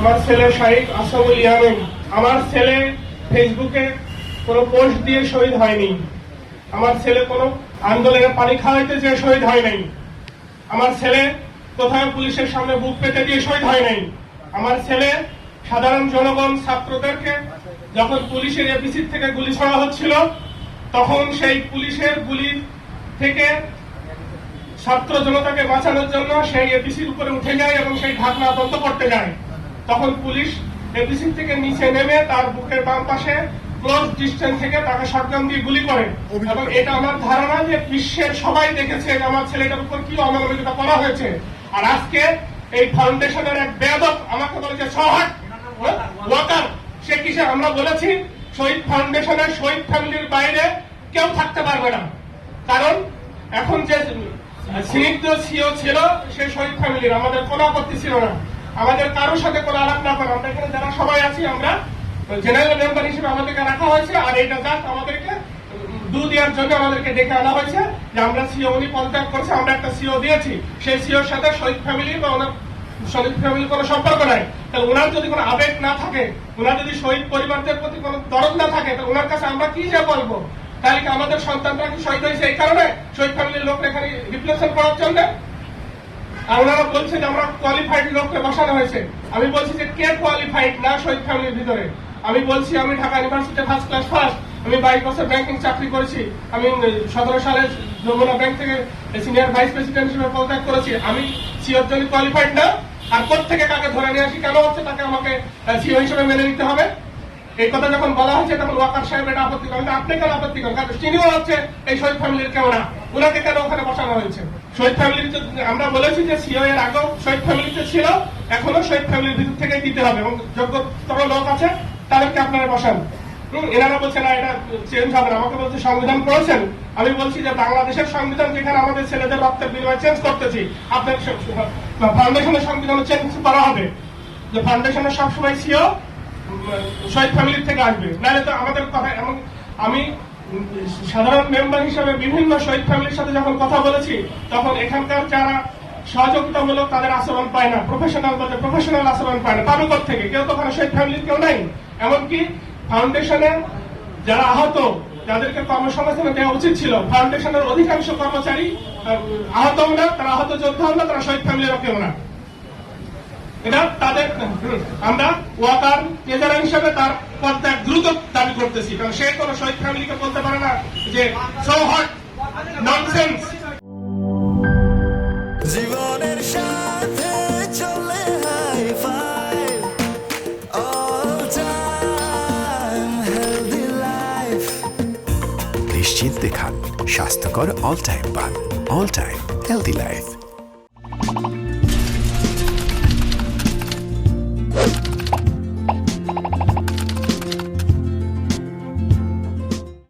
আমার ছেলে শাহিদ আসাদুল ইয়ামিন, আমার ছেলে ফেসবুকে কোনো পোস্ট দিয়ে শহীদ হয়নি। আমার ছেলে কোনো আন্দোলনে পানি খাওয়াইতে যে শহীদ হয় নাই। আমার ছেলে কোথাও পুলিশের সামনে বুক পেতে দিয়ে শহীদ হয় নাই। আমার ছেলে সাধারণ জনগণ ছাত্রদেরকে যখন পুলিশের এপিসি থেকে গুলি ছোড়া হচ্ছিল, তখন সেই পুলিশের গুলি থেকে ছাত্র জনতাকে বাঁচানোর জন্য সেই এপিসির উপরে উঠে যায় এবং সেই ঢাকনা বন্ধ করতে যায়। তখন পুলিশ এপিসি থেকে নিচে নেমে তার বুকের বাম পাশে ক্লোজ ডিস্টেন্স থেকে তাকে শটগান দিয়ে গুলি করে। এবং এটা আমার ধারণা যে বিশ্বের সবাই দেখেছে যে আমার ছেলেটার উপর কি অমানবিকতা করা হয়েছে। আর আজকে এই ফাউন্ডেশনের এক বেয়াদব আমাকে বলেছে সহাট ওয়াকার, সে কিসে আমরা বলেছি শহীদ ফাউন্ডেশনের শহীদ ফ্যামিলির বাইরে কেউ থাকতে পারবে না, কারণ এখন যে স্নিগ্ধ সিও ছিল সে শহীদ ফ্যামিলির, আমাদের কোনো আপত্তি ছিল না, আমাদের কারোর সাথে কোনো আলাপ না করে আমরা এখানে যারা সবাই আছি আমরা জেনারেল মেম্বার হিসেবে আমাদেরকে রাখা হয়েছে। আর এটা জাস্ট আমাদেরকে দেওয়ার জন্য আমাদেরকে ডেকে আনা হয়েছে যে আমরা সিও উনি পদত্যাগ করছে, আমরা একটা সিও দিয়েছি, সেই সিওর সাথে শহীদ ফ্যামিলি বা ওনার শহীদ ফ্যামিলির কোনো সম্পর্ক নাই। তাহলে ওনার যদি কোনো আবেগ না থাকে, ওনার যদি শহীদ পরিবারদের প্রতি কোনো দরদ না থাকে, তাহলে ওনার কাছে আমরা কি যে বলবো? তাহলে কি আমাদের সন্তানরা কি শহীদ হয়েছে এই কারণে শহীদ ফ্যামিলির লোক এখানে রিপ্লেসমেন্ট করার জন্য? আর ওনারা বলছে যে আমরা কোয়ালিফাইড লোককে বসানো হয়েছে। আমি বলছি যে কে কোয়ালিফাইড না শহীদ ফ্যামিলির ভিতরে? আমি বলছি আমি Dhaka university first class first, আমি 22 বছর ব্যাংকিং চাকরি করেছি, আমি 17 সালে যমুনা ব্যাংক থেকে সিনিয়র ভাইস প্রেসিডেন্ট হিসেবে পদত্যাগ করেছি। আমি সিওর জন্য কোয়ালিফাইড না? আর কোথেকে কাকে ধরে নিয়ে আসি কেন হচ্ছে তাকে আমাকে সিও হিসেবে মেনে নিতে হবে? এই কথা যখন বলা হয়েছে তখন ওয়াকার সাহেব এটা আপত্তি করেন। আপনি কেন আপত্তি করেন? কারণ তিনিও হচ্ছে এই শহীদ ফ্যামিলির কেউ না, ওনাকে কেন ওখানে বসানো হয়েছে? শহীদ ফ্যামিলিতে আমরা বলেছি যে সিও এর আগেও শহীদ ফ্যামিলিতে ছিল, এখনো শহীদ ফ্যামিলির ভিতর থেকে দিতে হবে এবং যোগ্যতর লোক আছে তাদেরকে আপনারা বসান। এনারা বলছে না এটা চেঞ্জ হবে না, আমাকে বলছে সংবিধান পড়েছেন। আমি বলছি যে বাংলাদেশের সংবিধান যেখানে আমাদের ছেলেদের রক্তের বিনিময়ে চেঞ্জ করতেছি, আপনার ফাউন্ডেশনের সংবিধান চেঞ্জ করা হবে যে ফাউন্ডেশনের সবসময় সিও শহীদ ফ্যামিলির থেকে আসবে, নাহলে তো আমাদের কথা। এবং আমি সাধারণ মেম্বার হিসেবে বিভিন্ন শহীদ ফ্যামিলির সাথে যখন কথা বলেছি, তখন এখানকার যারা সহযোগিতামূলক তাদের আচরণ পায় না, প্রফেশনাল আচরণ পায় না। পাবে থেকে কেউ তো ওখানে শহীদ ফ্যামিলির কেউ নাই। এমনকি ফাউন্ডেশনের যারা আহত, যাদেরকে কর্মসংস্থান দেওয়া উচিত ছিল, ফাউন্ডেশনের অধিকাংশ কর্মচারী আহতও না, তারা আহত যোদ্ধাও না, তারা শহীদ ফ্যামিলিরও কেউ না। এটা তাদের আমরা ওয়াকার ট্রেজারার হিসেবে তার পদত্যাগ দ্রুত দাবি করতেছি, কারণ সে কোনো শহীদ ফ্যামিলিকে বলতে পারে না যে সো হট ননসেন্স। জীবনের সাথে চলে high five all time healthy life. নিশ্চিন্তে খান, স্বাস্থ্যকর অল টাইম পান। All time healthy life.